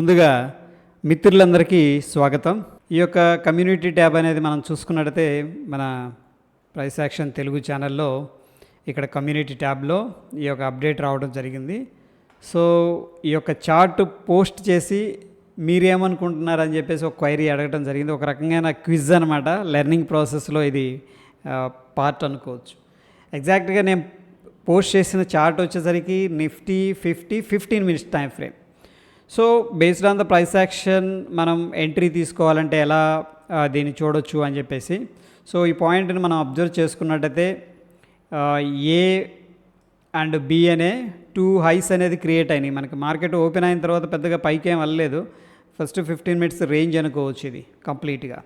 ముందుగా మిత్రులందరికీ స్వాగతం. ఈ యొక్క కమ్యూనిటీ ట్యాబ్ అనేది మనం చూసుకున్నట్టయితే మన ప్రైస్ యాక్షన్ తెలుగు ఛానల్లో ఇక్కడ కమ్యూనిటీ ట్యాబ్లో ఈ యొక్క అప్డేట్ రావడం జరిగింది. సో ఈ యొక్క చార్ట్ పోస్ట్ చేసి మీరేమనుకుంటున్నారని చెప్పేసి ఒక క్వైరీ అడగడం జరిగింది. ఒక రకంగా క్విజ్ అనమాట. లెర్నింగ్ ప్రాసెస్లో ఇది పార్ట్ అనుకోవచ్చు. ఎగ్జాక్ట్గా నేను పోస్ట్ చేసిన చార్ట్ వచ్చేసరికి Nifty 15 minutes time frame. So based on the price action మనం ఎంట్రీ తీసుకోవాలంటే ఎలా దీన్ని చూడొచ్చు అని చెప్పేసి, సో ఈ పాయింట్ని మనం అబ్జర్వ్ చేసుకున్నట్టయితే ఏ అండ్ బి అనే 2 హైస్ అనేది క్రియేట్ అయినాయి. మనకి మార్కెట్ ఓపెన్ అయిన తర్వాత పెద్దగా పైకి ఏం వెళ్ళలేదు. ఫస్ట్ 15 మినిట్స్ రేంజ్ అనుకోవచ్చు ఇది కంప్లీట్గా.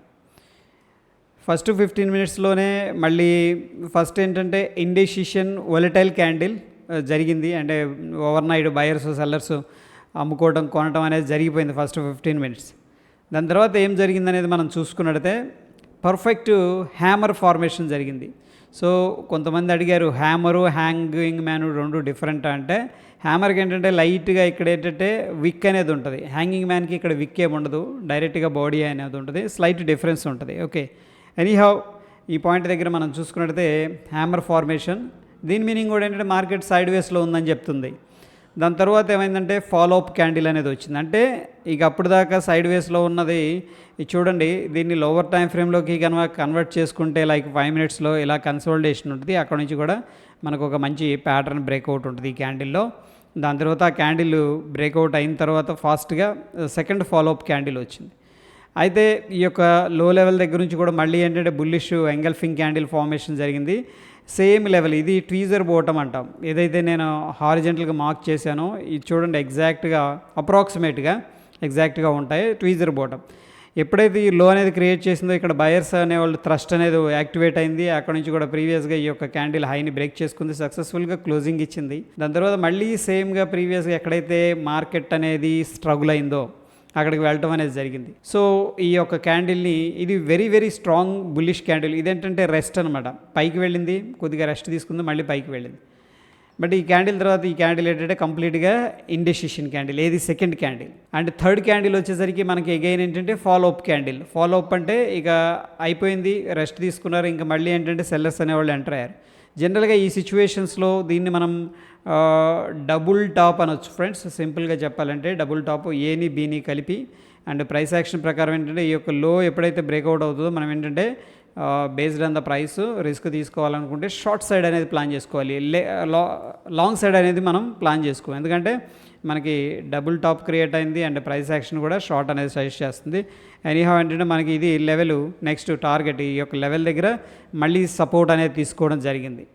ఫస్ట్ 15 మినిట్స్లోనే మళ్ళీ ఫస్ట్ ఏంటంటే ఇండెసిషన్ వొలటైల్ క్యాండిల్ జరిగింది. అంటే ఓవర్ నైట్ బయర్స్ సెల్లర్స్ అమ్ముకోవడం కొనడం అనేది జరిగిపోయింది ఫస్ట్ 15 మినిట్స్. దాని తర్వాత ఏం జరిగింది అనేది మనం చూసుకున్నట్టయితే పర్ఫెక్ట్ హ్యామర్ ఫార్మేషన్ జరిగింది. సో కొంతమంది అడిగారు హ్యామరు హ్యాంగింగ్ మ్యాన్ రెండు డిఫరెంట్ అంటే, హ్యామర్కి ఏంటంటే లైట్గా ఇక్కడ ఏంటంటే విక్ అనేది ఉంటుంది, హ్యాంగింగ్ మ్యాన్కి ఇక్కడ విక్ ఏమి ఉండదు, డైరెక్ట్గా బాడీ అనేది ఉంటుంది, స్లైట్ డిఫరెన్స్ ఉంటుంది. ఓకే, ఎనీహౌ ఈ పాయింట్ దగ్గర మనం చూసుకున్నట్టయితే హ్యామర్ ఫార్మేషన్, దీని మీనింగ్ కూడా ఏంటంటే మార్కెట్ సైడ్ వేస్లో ఉందని చెప్తుంది. దాని తర్వాత ఏమైందంటే ఫాలో అప్ క్యాండిల్ అనేది వచ్చింది. అంటే ఇక అప్పుడు దాకా సైడ్ వేస్లో ఉన్నది చూడండి, దీన్ని లోవర్ టైం ఫ్రేమ్లోకి కన్వర్ట్ చేసుకుంటే లైక్ 5 మినిట్స్లో ఇలా కన్సోలిడేషన్ ఉంటుంది. అక్కడ నుంచి కూడా మనకు ఒక మంచి ప్యాటర్న్ బ్రేక్అవుట్ ఉంటుంది ఈ క్యాండిల్లో. దాని తర్వాత ఆ క్యాండిల్ బ్రేక్అవుట్ అయిన తర్వాత ఫాస్ట్గా సెకండ్ ఫాలో అప్ క్యాండిల్ వచ్చింది. అయితే ఈ యొక్క లో లెవెల్ దగ్గర నుంచి కూడా మళ్ళీ ఏంటంటే బుల్లిష్ ఎంగల్ఫింగ్ క్యాండిల్ ఫార్మేషన్ జరిగింది. సేమ్ లెవెల్, ఇది ట్వీజర్ బోటం అంటాం. ఏదైతే నేను హారిజెంటల్గా మార్క్ చేశానో ఇది చూడండి, ఎగ్జాక్ట్గా అప్రాక్సిమేట్గా ఎగ్జాక్ట్గా ఉంటాయి ట్వీజర్ బోటం. ఎప్పుడైతే ఈ లో అనేది క్రియేట్ చేసిందో ఇక్కడ బయర్స్ అనేవాళ్ళు థ్రస్ట్ అనేది యాక్టివేట్ అయింది. అక్కడ నుంచి కూడా ప్రీవియస్గా ఈ యొక్క క్యాండిల్ హైని బ్రేక్ చేసుకుంది, సక్సెస్ఫుల్గా క్లోజింగ్ ఇచ్చింది. దాని తర్వాత మళ్ళీ సేమ్గా ప్రీవియస్గా ఎక్కడైతే మార్కెట్ అనేది స్ట్రగుల్ అయిందో అక్కడికి వెళ్ళటం అనేది జరిగింది. సో ఈ యొక్క క్యాండిల్ని ఇది very very strong bullish candle. ఇదేంటంటే రెస్ట్ అనమాట, పైకి వెళ్ళింది, కొద్దిగా రెస్ట్ తీసుకుంది, మళ్ళీ పైకి వెళ్ళింది. బట్ ఈ క్యాండిల్ తర్వాత ఈ క్యాండిల్ ఏంటంటే కంప్లీట్గా ఇండెసిషన్ క్యాండిల్, ఏది second candle. And third candle వచ్చేసరికి మనకి అగైన్ ఏంటంటే follow up candle. Follow up అంటే ఇక అయిపోయింది, రెస్ట్ తీసుకున్నారు, ఇంకా మళ్ళీ ఏంటంటే సెల్లర్స్ అనేవాళ్ళు ఎంటర్ అయ్యారు. జనరల్గా ఈ సిచ్యువేషన్స్లో దీన్ని మనం డబుల్ టాప్ అనొచ్చు ఫ్రెండ్స్. సింపుల్గా చెప్పాలంటే డబుల్ టాప్, ఏని బీని కలిపి. అండ్ ప్రైస్ యాక్షన్ ప్రకారం ఏంటంటే ఈ యొక్క లో ఎప్పుడైతే బ్రేక్అవుట్ అవుతుందో మనం ఏంటంటే based on the price risk తీసుకోవాలనుకుంటే షార్ట్ సైడ్ అనేది ప్లాన్ చేసుకోవాలి, లాంగ్ సైడ్ అనేది మనం ప్లాన్ చేసుకోవాలి. ఎందుకంటే మనకి డబుల్ టాప్ క్రియేట్ అయింది అండ్ ప్రైస్ యాక్షన్ కూడా షార్ట్ అనేది సజెస్ట్ చేస్తుంది. ఎనీహౌ ఏంటంటే మనకి ఇది లెవెల్ నెక్స్ట్ టార్గెట్, ఈ యొక్క లెవెల్ దగ్గర మళ్ళీ సపోర్ట్ అనేది తీసుకోవడం జరిగింది.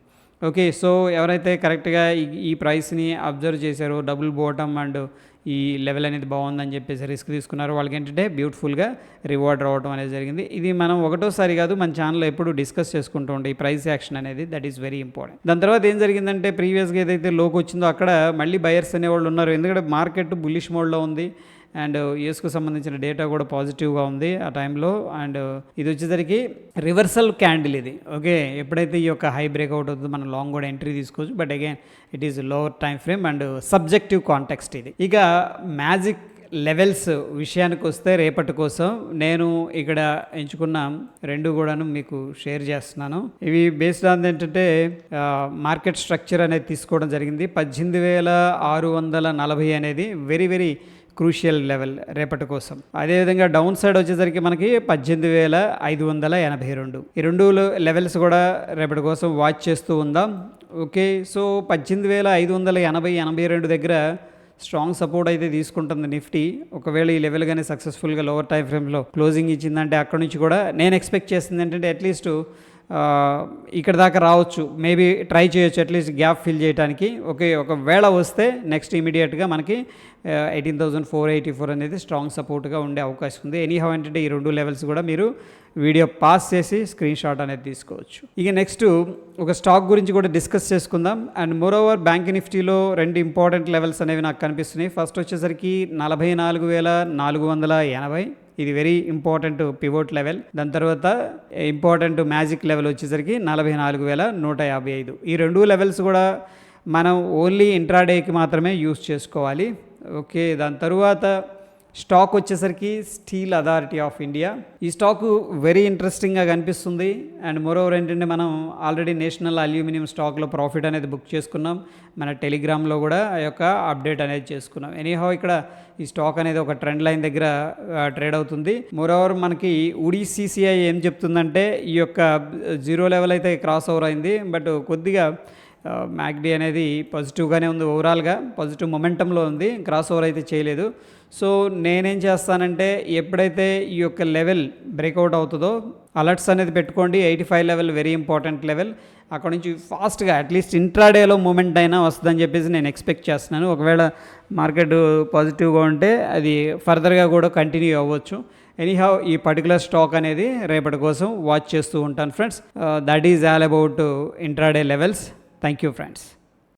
ఓకే, సో ఎవరైతే కరెక్ట్గా ఈ ప్రైస్ని అబ్జర్వ్ చేశారో, డబుల్ బాటమ్ అండ్ ఈ లెవెల్ అనేది బాగుందని చెప్పేసి రిస్క్ తీసుకున్నారు, వాళ్ళకి ఏంటంటే బ్యూటిఫుల్గా రివార్డ్ రావడం అనేది జరిగింది. ఇది మనం ఒకటోసారి కాదు, మన ఛానల్లో ఎప్పుడు డిస్కస్ చేసుకుంటూ ఉంటాం ఈ ప్రైస్ యాక్షన్ అనేది, దట్ ఈస్ వెరీ ఇంపార్టెంట్. దాని తర్వాత ఏం జరిగిందంటే ప్రీవియస్గా ఏదైతే లోకి వచ్చిందో అక్కడ మళ్ళీ బయర్స్ అనేవాళ్ళు ఉన్నారు. ఎందుకంటే మార్కెట్ బుల్లిష్ మోడ్లో ఉంది అండ్ యూఎస్కు సంబంధించిన డేటా కూడా పాజిటివ్గా ఉంది ఆ టైంలో. అండ్ ఇది వచ్చేసరికి రివర్సల్ క్యాండిల్ ఇది. ఓకే, ఎప్పుడైతే ఈ యొక్క హై బ్రేక్అవుట్ అవుతుందో మనం లాంగ్ కూడా ఎంట్రీ తీసుకోవచ్చు. But again it is lower time frame and subjective context ఇది. ఇక మ్యాజిక్ లెవెల్స్ విషయానికి వస్తే రేపటి కోసం నేను ఇక్కడ ఎంచుకున్న రెండు కూడాను మీకు షేర్ చేస్తున్నాను. ఇవి బేస్డ్ ఆన్ ఏంటంటే మార్కెట్ స్ట్రక్చర్ అనేది తీసుకోవడం జరిగింది. 18,640 అనేది వెరీ వెరీ క్రూషియల్ లెవెల్ రేపటి కోసం. అదేవిధంగా డౌన్ సైడ్ వచ్చేసరికి మనకి 18,582. ఈ రెండు లెవెల్స్ కూడా రేపటి కోసం వాచ్ చేస్తూ ఉందాం. ఓకే, సో 18,582 దగ్గర స్ట్రాంగ్ సపోర్ట్ అయితే తీసుకుంటుంది నిఫ్టీ. ఒకవేళ ఈ లెవెల్ కానీ సక్సెస్ఫుల్గా లోవర్ టైం ఫ్రేమ్లో క్లోజింగ్ ఇచ్చిందంటే అక్కడ నుంచి కూడా నేను ఎక్స్పెక్ట్ చేస్తుంది ఏంటంటే అట్లీస్ట్ ఇక్కడ దాకా రావచ్చు, మేబీ ట్రై చేయొచ్చు అట్లీస్ట్ గ్యాప్ ఫిల్ చేయడానికి. ఓకే, ఒకవేళ వస్తే నెక్స్ట్ ఇమీడియట్గా మనకి 18,484 అనేది స్ట్రాంగ్ సపోర్ట్గా ఉండే అవకాశం ఉంది. ఎనీహౌ ఏంటంటే ఈ రెండు లెవెల్స్ కూడా మీరు వీడియో పాస్ చేసి స్క్రీన్ షాట్ అనేది తీసుకోవచ్చు. ఇక నెక్స్ట్ ఒక స్టాక్ గురించి కూడా డిస్కస్ చేసుకుందాం. అండ్ మోరోవర్ బ్యాంక్ నిఫ్టీలో రెండు ఇంపార్టెంట్ లెవెల్స్ అనేవి నాకు కనిపిస్తున్నాయి. ఫస్ట్ వచ్చేసరికి 44,480, ఇది వెరీ ఇంపార్టెంట్ పివోట్ లెవెల్. దాని తర్వాత ఇంపార్టెంట్ మ్యాజిక్ లెవెల్ వచ్చేసరికి 44,155. ఈ రెండు లెవెల్స్ కూడా మనం ఓన్లీ ఇంట్రాడేకి మాత్రమే యూస్ చేసుకోవాలి. ఓకే, దాని తరువాత స్టాక్ వచ్చేసరికి స్టీల్ అథారిటీ ఆఫ్ ఇండియా. ఈ స్టాకు వెరీ ఇంట్రెస్టింగ్గా కనిపిస్తుంది. అండ్ మోరోవర్ ఏంటంటే మనం ఆల్రెడీ నేషనల్ అల్యూమినియం స్టాక్లో ప్రాఫిట్ అనేది బుక్ చేసుకున్నాం. మన టెలిగ్రామ్లో కూడా ఆ యొక్క అప్డేట్ అనేది చేసుకున్నాం. ఎనీహౌ ఇక్కడ ఈ స్టాక్ అనేది ఒక ట్రెండ్ లైన్ దగ్గర ట్రేడ్ అవుతుంది. మోరోవర్ మనకి UDCCI ఏం చెప్తుందంటే ఈ యొక్క జీరో లెవెల్ అయితే క్రాస్ ఓవర్ అయింది. బట్ కొద్దిగా మ్యాక్డీ అనేది పాజిటివ్గానే ఉంది, ఓవరాల్గా పాజిటివ్ మొమెంటంలో ఉంది, క్రాస్ ఓవర్ అయితే చేయలేదు. సో నేనేం చేస్తానంటే ఎప్పుడైతే ఈ యొక్క లెవెల్ బ్రేక్అవుట్ అవుతుందో అలర్ట్స్ అనేది పెట్టుకోండి. 85 లెవెల్ వెరీ ఇంపార్టెంట్ లెవెల్. అక్కడ నుంచి ఫాస్ట్గా అట్లీస్ట్ ఇంట్రాడేలో మూమెంట్ అయినా వస్తుందని చెప్పేసి నేను ఎక్స్పెక్ట్ చేస్తున్నాను. ఒకవేళ మార్కెట్ పాజిటివ్గా ఉంటే అది ఫర్దర్గా కూడా కంటిన్యూ అవ్వచ్చు. ఎనీహౌ ఈ పర్టికులర్ స్టాక్ అనేది రేపటి కోసం వాచ్ చేస్తూ ఉంటాను friends. That is all about intraday levels. Thank you friends.